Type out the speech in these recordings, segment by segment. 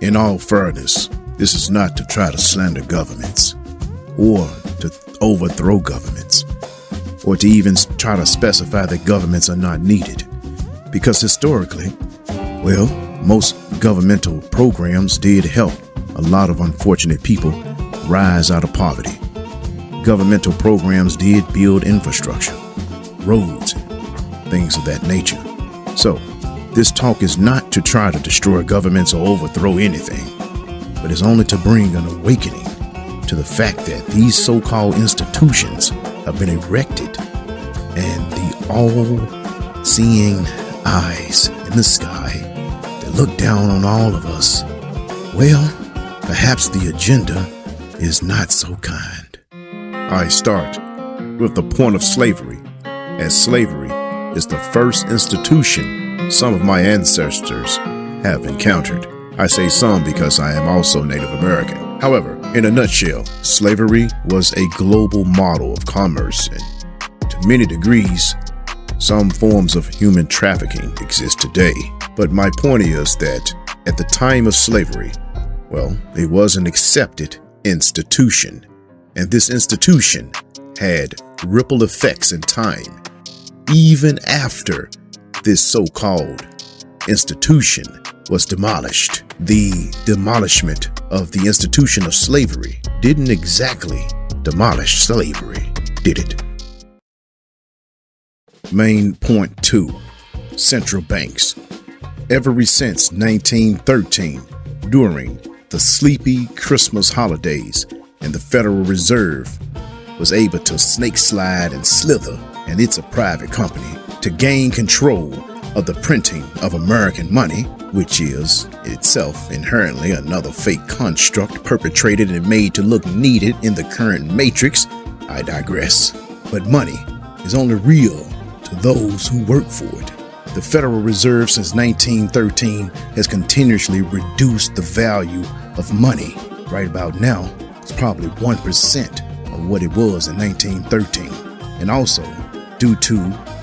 In all fairness, this is not to try to slander governments or to overthrow governments or to even try to specify that governments are not needed. Because historically, well, most governmental programs did help a lot of unfortunate people rise out of poverty. Governmental programs did build infrastructure, roads, things of that nature. So, this talk is not to try to destroy governments or overthrow anything, but is only to bring an awakening to the fact that these so-called institutions have been erected and the all-seeing eyes in the sky that look down on all of us, well, perhaps the agenda is not so kind. I start with the point of slavery, as slavery is the first institution some of my ancestors have encountered. I say some because I am also Native American. However, in a nutshell, slavery was a global model of commerce, and to many degrees, some forms of human trafficking exist today. But my point is that at the time of slavery, well, it was an accepted institution, and this institution had ripple effects in time. Even after this so-called institution was demolished, the demolishment of the institution of slavery didn't exactly demolish slavery, did it? Main point 2, central banks. Ever since 1913, during the sleepy Christmas holidays, and the Federal Reserve was able to snake slide and slither, and it's a private company, to gain control of the printing of American money, which is itself inherently another fake construct perpetrated and made to look needed in the current matrix. I digress. But money is only real to those who work for it. The Federal Reserve since 1913 has continuously reduced the value of money. Right about now, it's probably 1% of what it was in 1913. And also, due to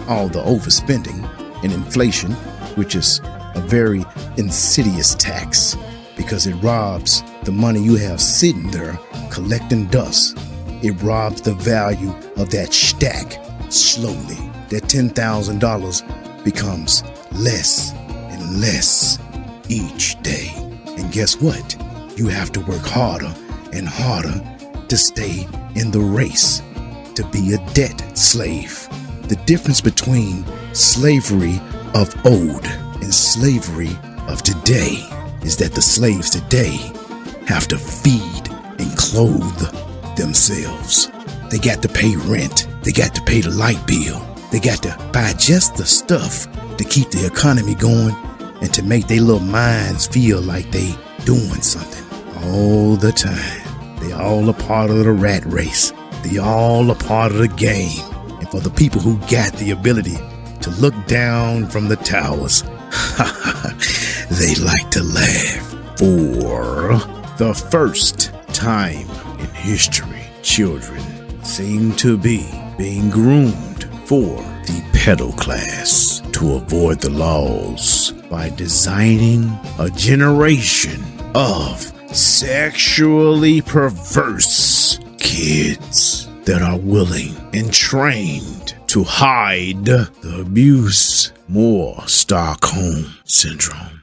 all the overspending and inflation, which is a very insidious tax because it robs the money you have sitting there collecting dust. It robs the value of that stack slowly. That $10,000 becomes less and less each day. And guess what? You have to work harder and harder to stay in the race, to be a debt slave. The difference between slavery of old and slavery of today is that the slaves today have to feed and clothe themselves. They got to pay rent. They got to pay the light bill. They got to buy just the stuff to keep the economy going and to make their little minds feel like they doing something all the time. They all a part of the rat race. They all a part of the game. And for the people who got the ability to look down from the towers, they like to laugh. For the first time in history, children seem to be being groomed for the pedo class to avoid the laws by designing a generation of sexually perverse kids that are willing and trained to hide the abuse. More Stockholm Syndrome.